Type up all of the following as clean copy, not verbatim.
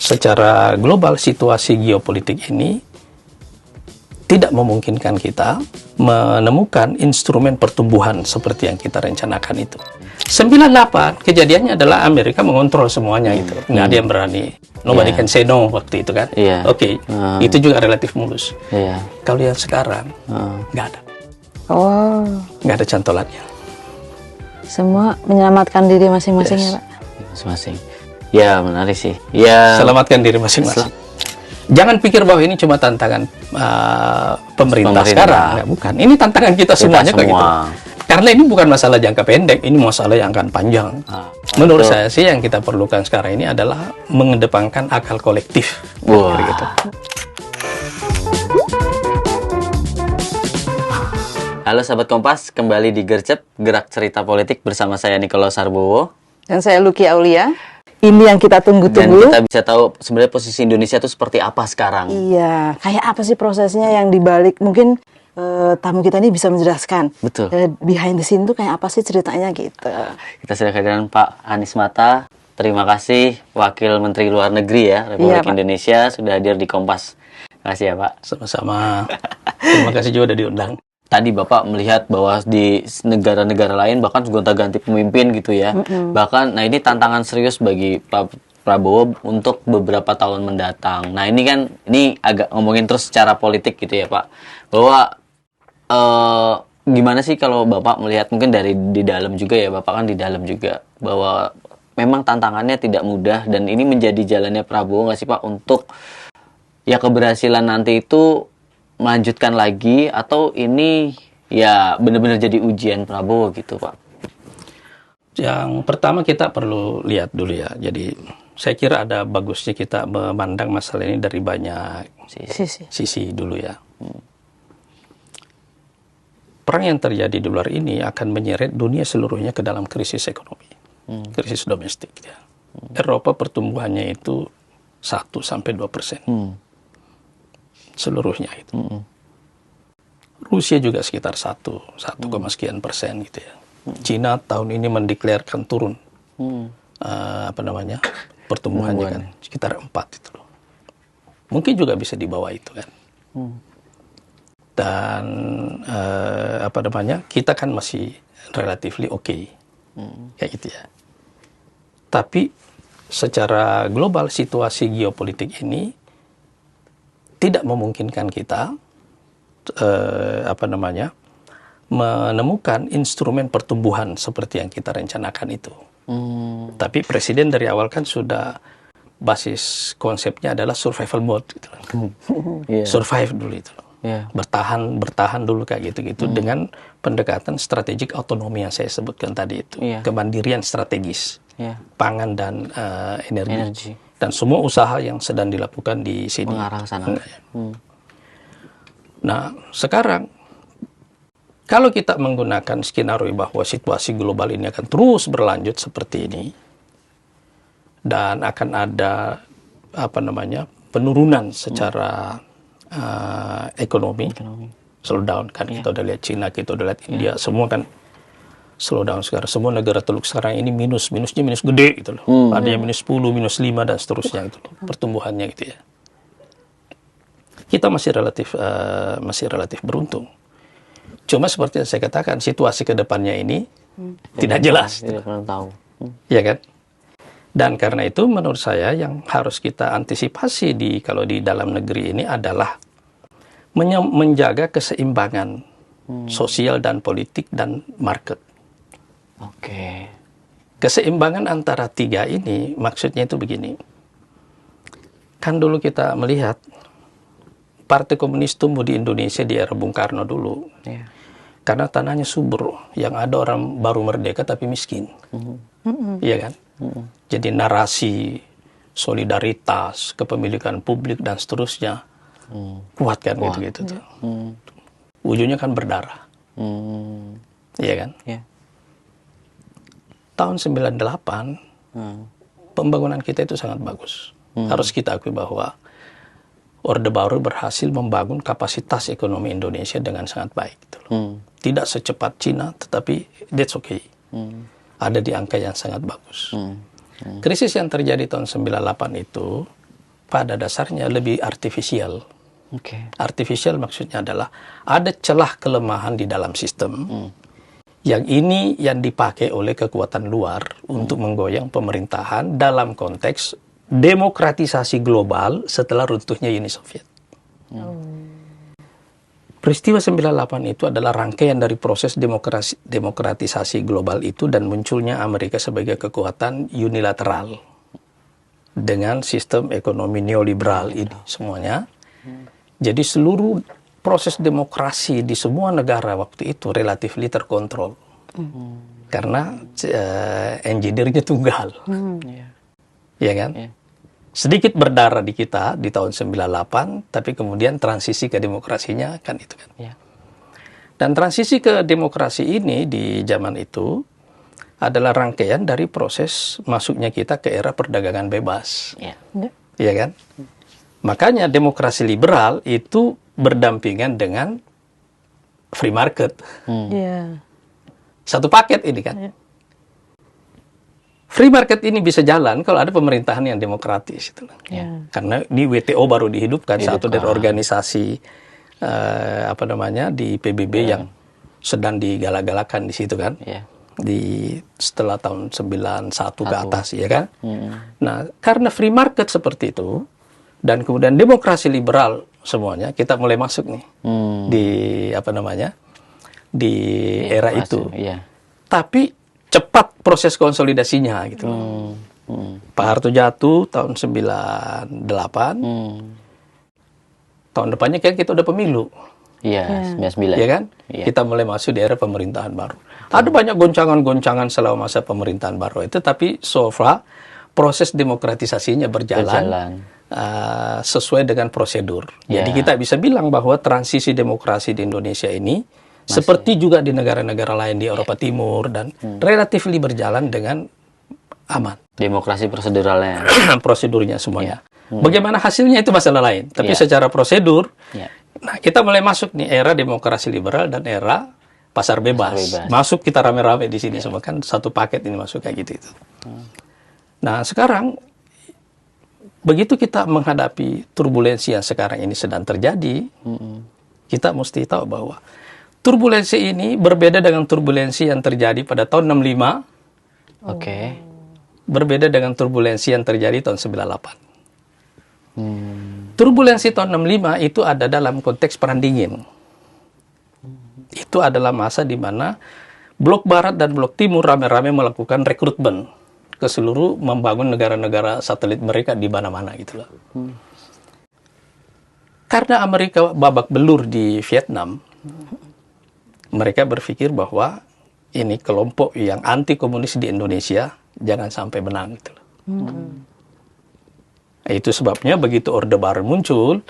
secara global situasi geopolitik ini tidak memungkinkan kita menemukan instrumen pertumbuhan seperti yang kita rencanakan itu. 98 kejadiannya adalah Amerika mengontrol semuanya itu. Nggak ada yang berani. Nobody can say no waktu itu kan. Oke. Itu juga relatif mulus. Kalau yang sekarang nggak ada. Nggak ada cantolannya. Semua menyelamatkan diri masing-masing ya Pak? Masing-masing. Ya menarik sih. Ya. Selamatkan diri masing-masing. Jangan pikir bahwa ini cuma tantangan pemerintah sekarang. Nggak, bukan. Ini tantangan kita semuanya kayak gitu. Karena ini bukan masalah jangka pendek, ini masalah yang akan panjang. Menurut saya sih yang kita perlukan sekarang ini adalah mengedepankan akal kolektif. Gitu. Halo sahabat Kompas, kembali di Gercep, Gerak Cerita Politik bersama saya Nikolaus Sarbowo. Dan saya Luki Aulia. Ini yang kita tunggu-tunggu. Dan kita bisa tahu sebenarnya posisi Indonesia itu seperti apa sekarang. Iya, kayak apa sih prosesnya yang dibalik? Mungkin tamu kita ini bisa menjelaskan. Betul. Behind the scene itu kayak apa sih ceritanya gitu. Kita sudah kedatangan Pak Anies Mata. Terima kasih Wakil Menteri Luar Negeri ya Republik Indonesia sudah hadir di Kompas. Terima kasih ya Pak. Sama-sama. Terima kasih juga sudah diundang. Tadi Bapak melihat bahwa di negara-negara lain bahkan gonta-ganti pemimpin gitu ya. Bahkan, nah ini tantangan serius bagi Pak Prabowo untuk beberapa tahun mendatang. Nah ini kan, ini agak ngomongin terus secara politik gitu ya Pak. Bahwa gimana sih kalau Bapak melihat mungkin dari di dalam juga ya, Bapak kan di dalam juga, bahwa memang tantangannya tidak mudah dan ini menjadi jalannya Prabowo nggak sih Pak untuk ya keberhasilan nanti itu melanjutkan lagi, atau ini ya benar-benar jadi ujian Prabowo gitu Pak? Yang pertama kita perlu lihat dulu ya. Jadi saya kira ada bagusnya kita memandang masalah ini dari banyak sisi dulu ya. Perang yang terjadi di luar ini akan menyeret dunia seluruhnya ke dalam krisis ekonomi, krisis domestik ya. Eropa pertumbuhannya itu 1-2%. Seluruhnya itu. Rusia juga sekitar 1, sekian persen gitu ya. Cina tahun ini mendeklarkan turun pertumbuhannya kan sekitar 4 itu loh. Mungkin juga bisa di bawah itu kan. Dan kita kan masih relatively oke. Kayak gitu ya. Tapi secara global situasi geopolitik ini tidak memungkinkan kita menemukan instrumen pertumbuhan seperti yang kita rencanakan itu. Tapi presiden dari awal kan sudah basis konsepnya adalah survival mode gitu. Survive dulu itu. Bertahan dulu kayak gitu-gitu dengan pendekatan strategik autonomi yang saya sebutkan tadi itu. Kemandirian strategis. Pangan dan energi. Dan semua usaha yang sedang dilakukan di sini mengarah ke sana. Nah, sekarang kalau kita menggunakan skenario bahwa situasi global ini akan terus berlanjut seperti ini dan akan ada penurunan secara ekonomi, slow down kan. Kita udah lihat Cina, kita udah lihat India, semua kan slow down sekarang. Semua negara Teluk sekarang ini minusnya minus gede gitu loh. Ada yang minus 10, minus 5 dan seterusnya gitu loh, pertumbuhannya gitu ya. Kita masih relatif beruntung. Cuma seperti yang saya katakan, situasi ke depannya ini tidak jelas. Tidak pernah tahu. Ya kan? Dan karena itu menurut saya yang harus kita antisipasi kalau di dalam negeri ini adalah menjaga keseimbangan sosial dan politik dan market. Keseimbangan antara tiga ini maksudnya itu begini. Kan dulu kita melihat Partai Komunis tumbuh di Indonesia di era Bung Karno dulu. Karena tanahnya subur, yang ada orang baru merdeka tapi miskin. Iya kan? Jadi narasi solidaritas, kepemilikan publik dan seterusnya kuat kan gitu-gitu tuh. Ujungnya kan berdarah. Iya kan? Tahun 98 pembangunan kita itu sangat bagus. Harus kita akui bahwa Orde Baru berhasil membangun kapasitas ekonomi Indonesia dengan sangat baik gitu loh. Tidak secepat Cina, tetapi that's okay. Ada di angka yang sangat bagus. Krisis yang terjadi tahun 98 itu pada dasarnya lebih artifisial. Oke. Artifisial maksudnya adalah ada celah kelemahan di dalam sistem. Yang ini yang dipakai oleh kekuatan luar untuk menggoyang pemerintahan dalam konteks demokratisasi global setelah runtuhnya Uni Soviet. Peristiwa 98 itu adalah rangkaian dari proses demokratisasi global itu dan munculnya Amerika sebagai kekuatan unilateral dengan sistem ekonomi neoliberal ini semuanya. Jadi seluruh proses demokrasi di semua negara waktu itu relatif terkontrol karena engineer-nya tunggal, ya kan? Sedikit berdarah di kita di tahun 98, tapi kemudian transisi ke demokrasinya kan itu kan. Dan transisi ke demokrasi ini di zaman itu adalah rangkaian dari proses masuknya kita ke era perdagangan bebas, ya kan? Makanya demokrasi liberal itu berdampingan dengan free market. Satu paket ini kan. Free market ini bisa jalan kalau ada pemerintahan yang demokratis. Karena di WTO baru dihidupkan satu dari organisasi di PBB yang sedang digalak-galakan di situ kan. Setelah tahun 91 ke atas, ya kan. Nah, karena free market seperti itu dan kemudian demokrasi liberal semuanya, kita mulai masuk nih di era itu. Tapi cepat proses konsolidasinya gitu. Pak Harto jatuh tahun 98. Tahun depannya kan kita udah pemilu. 99. Ya kan? Kita mulai masuk di era pemerintahan baru. Ada banyak goncangan-goncangan selama masa pemerintahan baru itu, tapi so far proses demokratisasinya berjalan. Sesuai dengan prosedur. Jadi kita bisa bilang bahwa transisi demokrasi di Indonesia ini seperti juga di negara-negara lain di Eropa Timur dan relatif berjalan dengan aman. Demokrasi proseduralnya. Prosedurnya semuanya. Bagaimana hasilnya itu masalah lain. Tapi secara prosedur, nah kita mulai masuk nih era demokrasi liberal dan era pasar bebas. Masuk kita rame-rame di sini semua kan satu paket ini masuk kayak gitu itu. Nah sekarang begitu kita menghadapi turbulensi yang sekarang ini sedang terjadi, kita mesti tahu bahwa turbulensi ini berbeda dengan turbulensi yang terjadi pada tahun 65. Berbeda dengan turbulensi yang terjadi tahun 98. Turbulensi tahun 65 itu ada dalam konteks perang dingin. Itu adalah masa di mana blok barat dan blok timur rame-rame melakukan rekrutmen ke seluruh membangun negara-negara satelit mereka di mana-mana gitu loh. Karena Amerika babak belur di Vietnam, mereka berpikir bahwa ini kelompok yang anti komunis di Indonesia jangan sampai menang gitu loh. Itu sebabnya begitu Orde Baru muncul,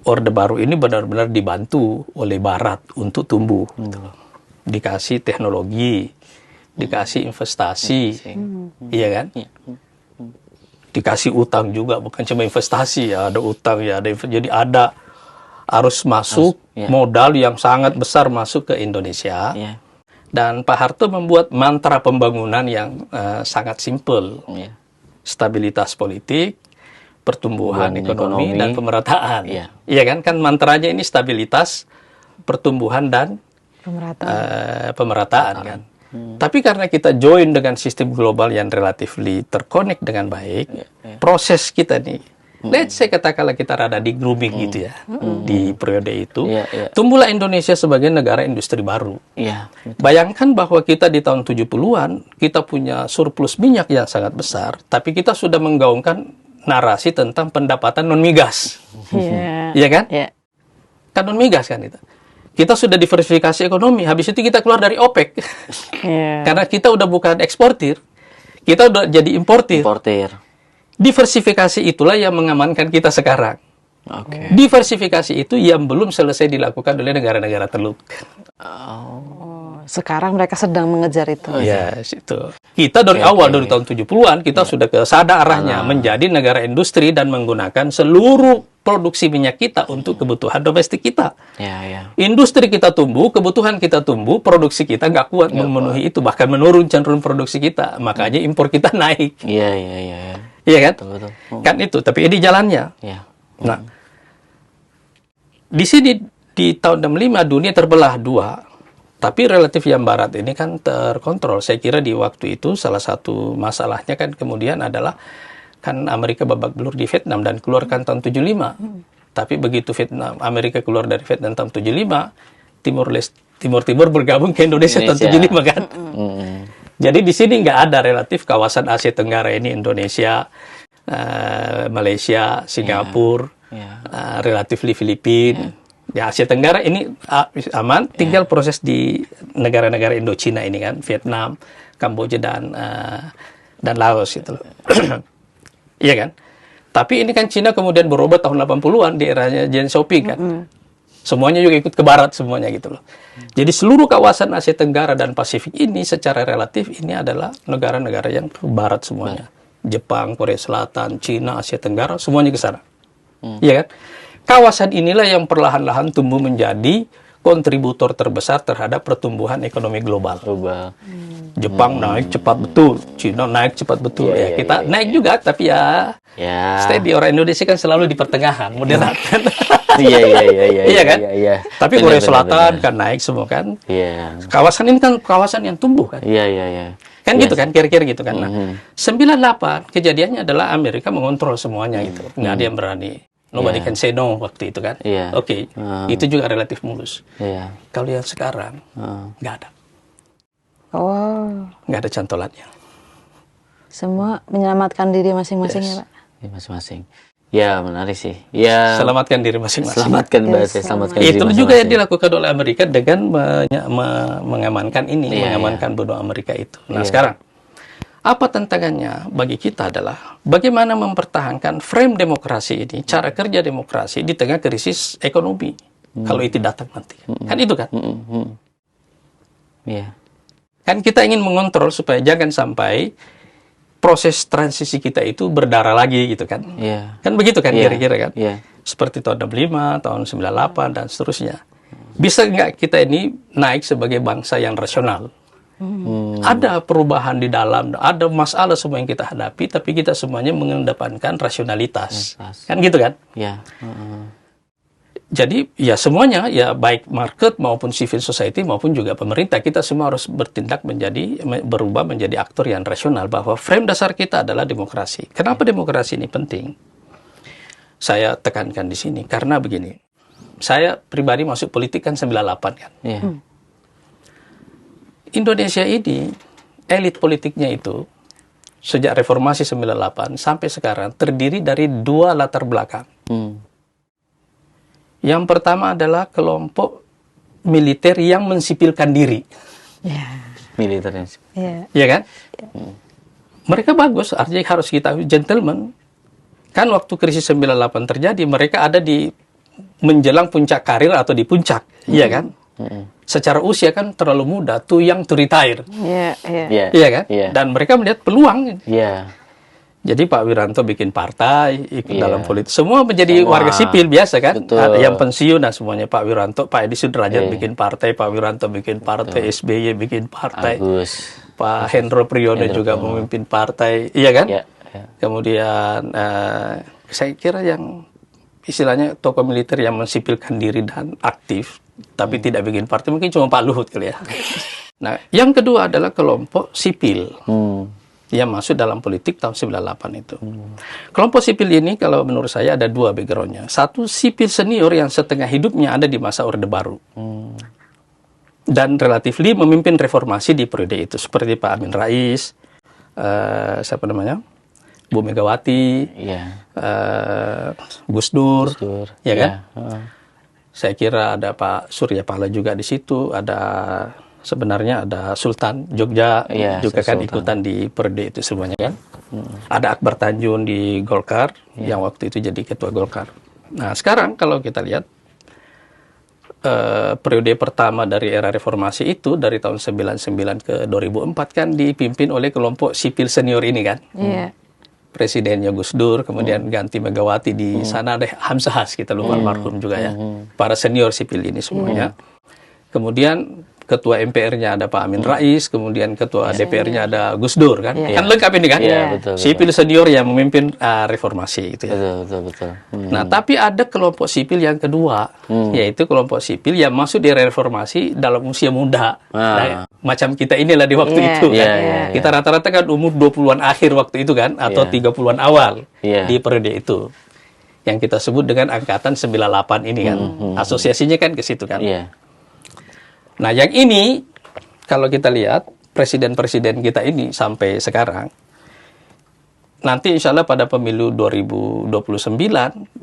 Orde Baru ini benar-benar dibantu oleh Barat untuk tumbuh gitu loh. Dikasih teknologi, dikasih investasi, iya kan? Dikasih utang juga, bukan cuma investasi ya, ada utang ya, jadi ada arus masuk modal yang sangat besar masuk ke Indonesia. Dan Pak Harto membuat mantra pembangunan yang sangat simpel. Stabilitas politik, pertumbuhan ekonomi, dan pemerataan. Iya kan? Kan mantranya ini stabilitas, pertumbuhan, dan pemerataan kan. Tapi karena kita join dengan sistem global yang relatif terkonek dengan baik, proses kita nih, let's say katakanlah kita rada di grooming gitu ya, di periode itu, tumbuhlah Indonesia sebagai negara industri baru. Bayangkan bahwa kita di tahun 70-an, kita punya surplus minyak yang sangat besar, tapi kita sudah menggaungkan narasi tentang pendapatan non-migas. Iya kan? Kan non-migas kan itu. Kita sudah diversifikasi ekonomi, habis itu kita keluar dari OPEC. Karena kita udah bukan eksportir, kita udah jadi importir. Diversifikasi itulah yang mengamankan kita sekarang. Diversifikasi itu yang belum selesai dilakukan oleh negara-negara teluk. Sekarang mereka sedang mengejar itu. Itu. Kita dari awal, dari tahun 70-an, kita sudah ke sana arahnya menjadi negara industri dan menggunakan seluruh produksi minyak kita untuk kebutuhan domestik kita. Industri kita tumbuh, kebutuhan kita tumbuh, produksi kita nggak kuat memenuhi itu, bahkan menurun cenderung produksi kita. Makanya impor kita naik. Iya kan? Betul. Kan itu, tapi ini jalannya. Ya. Nah, di sini di tahun 65 dunia terbelah dua. Tapi relatif yang barat ini kan terkontrol. Saya kira di waktu itu salah satu masalahnya kan kemudian adalah kan Amerika babak belur di Vietnam dan keluarkan tahun 75. Tapi begitu Amerika keluar dari Vietnam tahun 75, Timur bergabung ke Indonesia tahun 75 kan. Jadi di sini nggak ada relatif kawasan Asia Tenggara ini Indonesia, Malaysia, Singapura, relatif di Filipina. Ya, Asia Tenggara ini aman, tinggal proses di negara-negara Indochina ini kan, Vietnam, Kamboja dan Laos gitu loh. Iya kan? Tapi ini kan Cina kemudian berubah tahun 80-an di eranya Deng Xiaoping kan. Semuanya juga ikut ke barat semuanya gitu loh. Jadi seluruh kawasan Asia Tenggara dan Pasifik ini secara relatif ini adalah negara-negara yang ke barat semuanya. Jepang, Korea Selatan, Cina, Asia Tenggara, semuanya ke sana. Iya kan? Kawasan inilah yang perlahan-lahan tumbuh menjadi kontributor terbesar terhadap pertumbuhan ekonomi global. Jepang naik cepat betul, Cina naik cepat betul. Kita naik juga, tapi steady. Orang Indonesia kan selalu di pertengahan, moderat kan. Iya kan? Tapi Korea Selatan kan naik semua kan. Kawasan ini kan kawasan yang tumbuh kan. Kan gitu kan, kira-kira gitu kan. Nah, 98 kejadiannya adalah Amerika mengontrol semuanya itu. Nggak ada yang berani. Nobody can say no waktu itu kan. Oke. Itu juga relatif mulus. Kalau yang sekarang, nggak ada. Nggak ada cantolannya. Semua menyelamatkan diri masing-masing ya Pak? Masing-masing. Ya, menarik sih. Ya. Selamatkan diri masing-masing. Selamatkan diri itu juga yang dilakukan oleh Amerika dengan mengamankan ini, mengamankan benua Amerika itu. Nah, sekarang apa tantangannya bagi kita adalah bagaimana mempertahankan frame demokrasi ini, cara kerja demokrasi di tengah krisis ekonomi. Kalau itu datang nanti. Kan itu kan? Kan kita ingin mengontrol supaya jangan sampai proses transisi kita itu berdarah lagi gitu kan. Kan begitu kan kira-kira kan. Seperti tahun 65, tahun 98 dan seterusnya. Bisa nggak kita ini naik sebagai bangsa yang rasional? Ada perubahan di dalam, ada masalah semua yang kita hadapi, tapi kita semuanya mengedepankan rasionalitas. Kan gitu kan? Jadi ya semuanya, ya baik market maupun civil society maupun juga pemerintah, kita semua harus bertindak berubah menjadi aktor yang rasional, bahwa frame dasar kita adalah demokrasi. Kenapa demokrasi ini penting? Saya tekankan di sini, karena begini, saya pribadi masuk politik kan 98 kan. Indonesia ini, elit politiknya itu, sejak reformasi 98 sampai sekarang, terdiri dari dua latar belakang. Yang pertama adalah kelompok militer yang mensipilkan diri. Militernya. Iya kan? Mereka bagus, artinya harus kita gentleman. Kan waktu krisis 98 terjadi, mereka ada di menjelang puncak karir atau di puncak. Iya kan? Secara usia kan terlalu muda, too young to retire. Iya kan? Dan mereka melihat peluang. Jadi Pak Wiranto bikin partai, ikut dalam politik. Semua menjadi warga sipil biasa kan? Ada yang pensiun, nah semuanya Pak Wiranto, Pak Edi Sudrajat bikin partai, Pak Wiranto bikin partai, SBY bikin partai, Pak Hendro Priyono juga memimpin partai, iya kan? Kemudian saya kira yang istilahnya tokoh militer yang mensipilkan diri dan aktif, tapi tidak bikin partai, mungkin cuma Pak Luhut kali ya. Nah, yang kedua adalah kelompok sipil. Yang masuk dalam politik tahun 98 itu. Kelompok sipil ini kalau menurut saya ada dua backgroundnya. Satu, sipil senior yang setengah hidupnya ada di masa Orde Baru. Dan relatif memimpin reformasi di periode itu. Seperti Pak Amin Rais, siapa namanya? Bu Megawati, Gus Dur, ya kan? Saya kira ada Pak Surya Paloh juga di situ, sebenarnya ada Sultan Jogja juga kan Sultan ikutan di periode itu semuanya kan. Ada Akbar Tanjung di Golkar yang waktu itu jadi ketua Golkar. Nah sekarang kalau kita lihat periode pertama dari era reformasi itu dari tahun 99 ke 2004 kan dipimpin oleh kelompok sipil senior ini kan. Presidennya Gus Dur, kemudian ganti Megawati di sana ada Hamzahas, kita lupa almarhum juga ya. Para senior sipil ini semuanya. Kemudian ketua MPR-nya ada Pak Amin Rais, kemudian ketua DPR-nya ada Gus Dur kan. Kan lengkap ini kan. Betul, Sipil senior yang memimpin reformasi itu ya. Betul. Nah, tapi ada kelompok sipil yang kedua, yaitu kelompok sipil yang masuk di reformasi dalam usia muda. Nah, macam kita inilah di waktu itu kan. Kita rata-rata kan umur 20-an akhir waktu itu kan, atau 30-an awal di periode itu. Yang kita sebut dengan angkatan 98 ini kan. Asosiasinya kan ke situ kan. Nah, yang ini, kalau kita lihat, presiden-presiden kita ini sampai sekarang, nanti insya Allah pada pemilu 2029, 15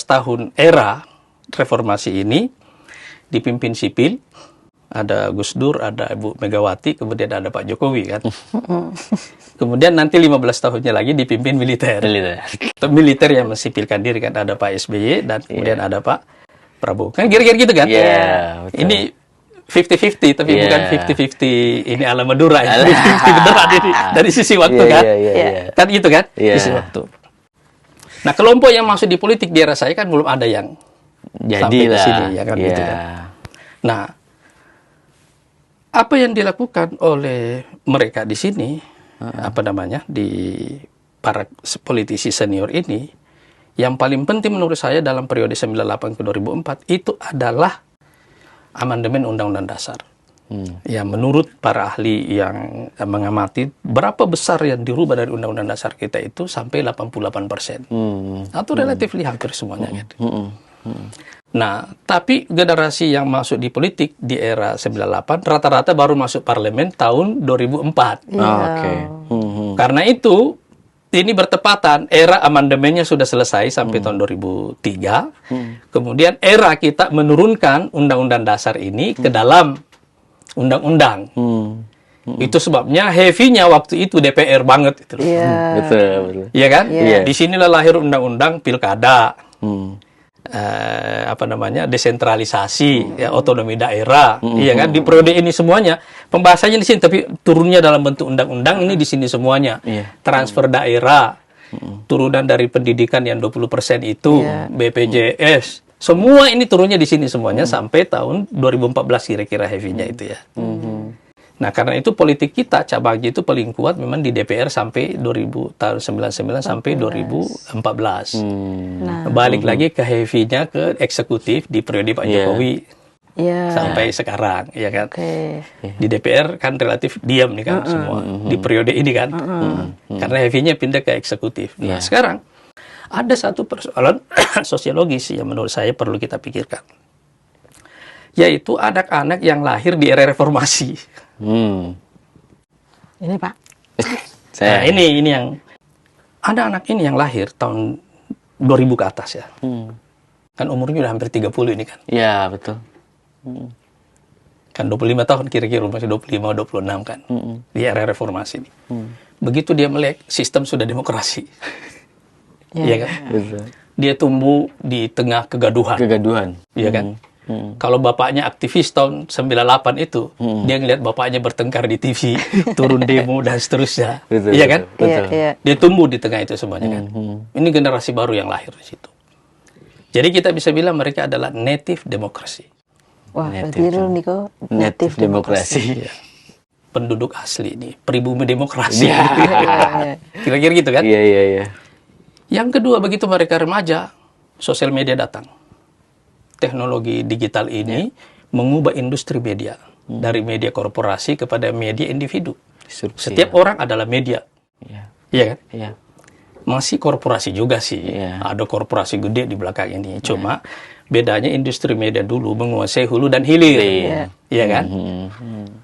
tahun era reformasi ini, dipimpin sipil, ada Gus Dur, ada Ibu Megawati, kemudian ada Pak Jokowi kan. Kemudian nanti 15 tahunnya lagi dipimpin militer. Militer yang mensipilkan diri kan, ada Pak SBY, dan kemudian ada Pak Prabowo. Kan kira-kira gitu kan? Betul. Ini 50-50, tapi bukan 50-50 ini ala Madura, 50-50 beneran ini dari sisi waktu kan? Kan gitu kan? Sisi waktu. Nah, kelompok yang masuk di politik di era saya kan belum ada yang sampai ke sini, ya kan? Gitu kan? Nah, apa yang dilakukan oleh mereka di sini, di para politisi senior ini, yang paling penting menurut saya dalam periode 98 ke 2004 itu adalah amandemen Undang-Undang Dasar. Ya, menurut para ahli yang mengamati, berapa besar yang dirubah dari Undang-Undang Dasar kita itu sampai 88%. Atau relatif hampir semuanya. Nah, tapi generasi yang masuk di politik di era 98 rata-rata baru masuk parlemen tahun 2004. Karena itu, ini bertepatan, era amandemennya sudah selesai sampai tahun 2003. Kemudian era kita menurunkan Undang-Undang Dasar ini ke dalam undang-undang. Itu sebabnya heavy-nya waktu itu DPR banget. Betul. Iya kan? Di sinilah lahir Undang-Undang Pilkada. Desentralisasi, otonomi daerah, iya kan? Di periode ini semuanya pembahasannya di sini, tapi turunnya dalam bentuk undang-undang ini di sini semuanya. Transfer daerah, turunan dari pendidikan yang 20% itu, BPJS, semua ini turunnya di sini semuanya sampai tahun 2014 kira-kira heavy-nya itu ya. Nah, karena itu politik kita cabangnya itu paling kuat memang di DPR sampai tahun 99 sampai 2014. Balik lagi ke heavy-nya ke eksekutif di periode Pak Jokowi sampai sekarang, ya kan? Di DPR kan relatif diam nih kan semua di periode ini kan, karena heavy-nya pindah ke eksekutif. Nah, sekarang ada satu persoalan sosiologis yang menurut saya perlu kita pikirkan, yaitu anak-anak yang lahir di era reformasi. Ini Pak. Nah, ini yang ada anak ini yang lahir tahun 2000 ke atas ya. Kan umurnya udah hampir 30 ini kan. Iya, betul. Kan 25 tahun kira-kira, masih 25 26 kan. Di era reformasi ini. Begitu dia melek, sistem sudah demokrasi. Iya kan? Betul. Dia tumbuh di tengah kegaduhan. Iya kan? Kalau bapaknya aktivis tahun 98 itu, dia ngelihat bapaknya bertengkar di TV, turun demo dan seterusnya. Iya kan? Dia tumbuh di tengah itu semuanya kan. Ini generasi baru yang lahir di situ. Jadi kita bisa bilang mereka adalah native demokrasi. Wah, berarti Niko native demokrasi. Ya. Penduduk asli ini, pribumi demokrasi. Kira-kira gitu kan? Iya. Yang kedua, begitu mereka remaja, sosial media datang. Teknologi digital ini mengubah industri media dari media korporasi kepada media individu. Setiap orang adalah media. Iya kan? Masih korporasi juga sih. Ada korporasi gede di belakang ini. Cuma bedanya industri media dulu menguasai hulu dan hilir. Iya kan?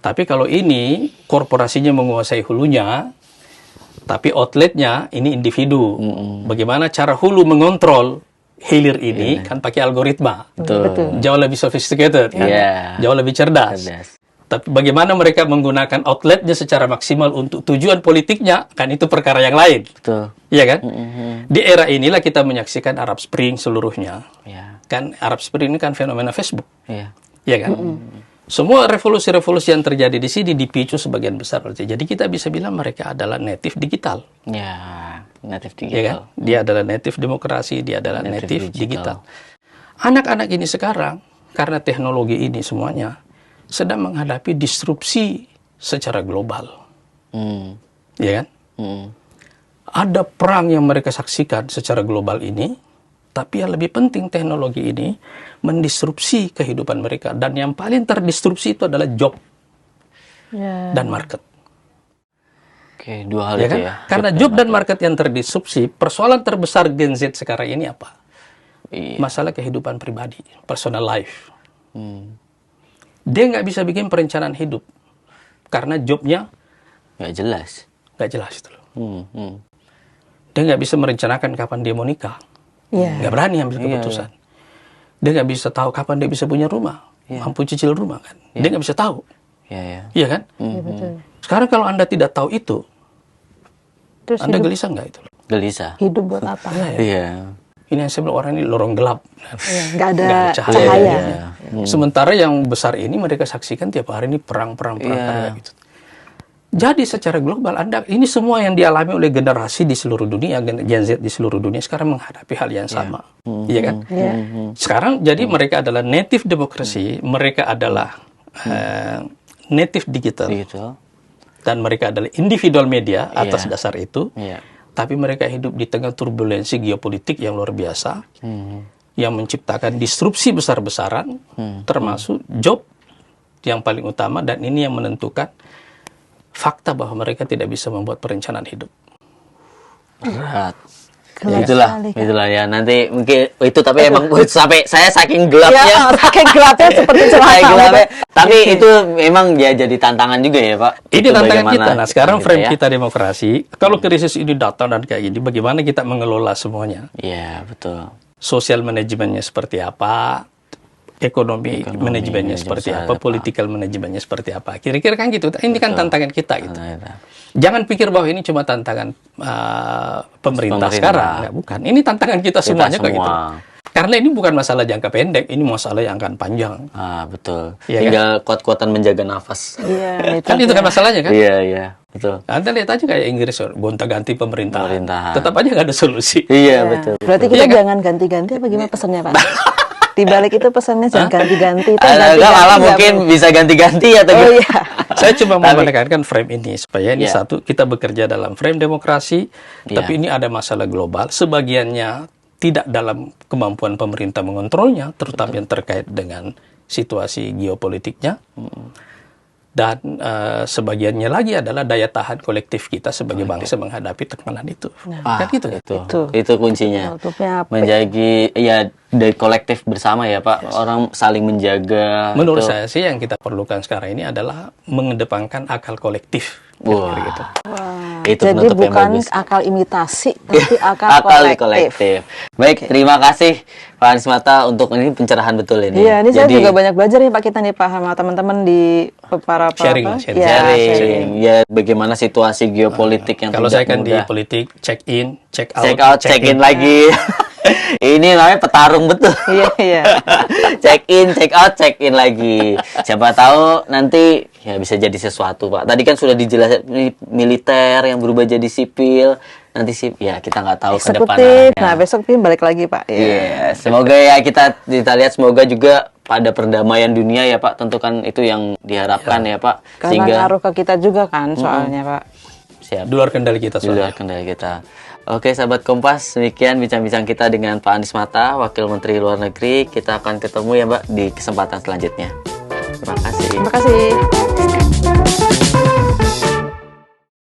Tapi kalau ini korporasinya menguasai hulunya, tapi outletnya ini individu. Bagaimana cara hulu mengontrol hilir ini kan pakai algoritma. Betul. Jauh lebih sophisticated kan? Jauh lebih cerdas. Tapi bagaimana mereka menggunakan outletnya secara maksimal untuk tujuan politiknya, kan itu perkara yang lain. Iya kan? Di era inilah kita menyaksikan Arab Spring seluruhnya. Kan Arab Spring ini kan fenomena Facebook. Iya kan? Semua revolusi-revolusi yang terjadi di sini dipicu sebagian besar. Jadi kita bisa bilang mereka adalah native digital. Native digital. Ya kan? Dia adalah native demokrasi, dia adalah native digital. Anak-anak ini sekarang, karena teknologi ini semuanya, sedang menghadapi disrupsi secara global. Ya kan? Ada perang yang mereka saksikan secara global ini, tapi yang lebih penting teknologi ini mendisrupsi kehidupan mereka. Dan yang paling terdisrupsi itu adalah job dan market. Oke, dua hal Ya itu kan? ya. Karena job dan market yang terdisrupsi, persoalan terbesar Gen Z sekarang ini apa? Iya. Masalah kehidupan pribadi, personal life. Dia nggak bisa bikin perencanaan hidup karena jobnya Nggak jelas. nggak jelas itu loh. Dia nggak bisa merencanakan kapan dia mau nikah, nggak berani ambil keputusan. Dia nggak bisa tahu kapan dia bisa punya rumah, mampu cicil rumah kan. Dia nggak bisa tahu, iya kan? Iya, betul. Sekarang kalau Anda tidak tahu itu, Terus Anda hidup, gelisah nggak itu? Gelisah. hidup buat apa? Iya. Ini yang saya bilang, orang ini lorong gelap. Iya, nggak ada Nggak ada cahaya. Iya. Sementara yang besar ini mereka saksikan tiap hari ini perang kayak gitu. Jadi secara global ini semua yang dialami oleh generasi di seluruh dunia, Gen Z di seluruh dunia sekarang menghadapi hal yang sama, iya kan? Sekarang jadi mereka adalah native demokrasi, mereka adalah native digital, dan mereka adalah individual media atas dasar itu. Tapi mereka hidup di tengah turbulensi geopolitik yang luar biasa, yang menciptakan disrupsi besar-besaran, termasuk job yang paling utama, dan ini yang menentukan fakta bahwa mereka tidak bisa membuat perencanaan hidup. Berat. Gelap Itulah sekali, Kak. itulah ya. Nanti mungkin itu, tapi emang sampai saya saking gelapnya. Ya, saking gelapnya seperti Saking celaka. gelapnya. Tapi itu memang ya jadi tantangan juga ya, Pak. Ini Itu tantangan bagaimana kita. Nah, sekarang frame ya. kita demokrasi. Kalau krisis ini datang dan kayak gini, bagaimana kita mengelola semuanya? Iya, betul. Sosial manajemennya seperti apa? Ekonomi manajemennya seperti apa? Political manajemennya seperti apa? Kira-kira kan gitu. Ini kan tantangan kita gitu. Jangan pikir bahwa ini cuma tantangan pemerintah sekarang. Nggak, bukan. Ini tantangan kita semuanya kok gitu. Karena ini bukan masalah jangka pendek, ini masalah yang akan panjang. Betul. Iya, Tinggal kuat-kuatan menjaga nafas. Iya, Kan itu kan masalahnya kan? Iya, betul. Anda lihat aja kayak Inggris, gonta-ganti pemerintahan. Pemerintahan. Tetap aja nggak ada solusi. Iya, betul. Berarti kita jangan ganti-ganti apa gimana pesannya, Pak? Di balik itu pesannya jangan ganti-ganti. Itu Malah mungkin bisa ganti-ganti atau Oh gitu. iya. Saya cuma mau menekankan frame ini supaya ini satu, kita bekerja dalam frame demokrasi, tapi ini ada masalah global, sebagiannya tidak dalam kemampuan pemerintah mengontrolnya, terutama yang terkait dengan situasi geopolitiknya. Dan sebagiannya lagi adalah daya tahan kolektif kita sebagai bangsa menghadapi tekanan itu. Kan gitu. Itu kuncinya. Menjadi dari kolektif bersama ya, Pak. Orang saling menjaga. Menurut saya sih yang kita perlukan sekarang ini adalah mengedepankan akal kolektif. Gitu. Itu jadi penutup yang bukan bagus. akal imitasi, tapi akal kolektif. Baik, terima kasih Pak Anies Mata untuk ini pencerahan betul ini. Iya, ini saya juga banyak belajar nih Pak, kita nih Pak sama teman-teman di para sharing. Ya, bagaimana situasi geopolitik yang kalau tidak saya kan mudah. di politik, check in, check out, check in lagi. Ini namanya petarung betul. Iya. Check in lagi. Siapa tahu nanti ya bisa jadi sesuatu, Pak. Tadi kan sudah dijelaskan ini militer yang berubah jadi sipil. Nanti sih ya kita nggak tahu ke depannya. Nah, besok Pim balik lagi, Pak. Iya, semoga ya kita lihat, semoga juga pada perdamaian dunia ya, Pak. Tentu kan itu yang diharapkan ya, Pak. Karena ngaruh ke kita juga kan soalnya, Pak. Siap. Di luar kendali kita soalnya. Di luar kendali kita. Oke, sahabat Kompas, demikian bincang-bincang kita dengan Pak Anies Mata, Wakil Menteri Luar Negeri. Kita akan ketemu ya, Mbak, di kesempatan selanjutnya. Terima kasih. Terima kasih.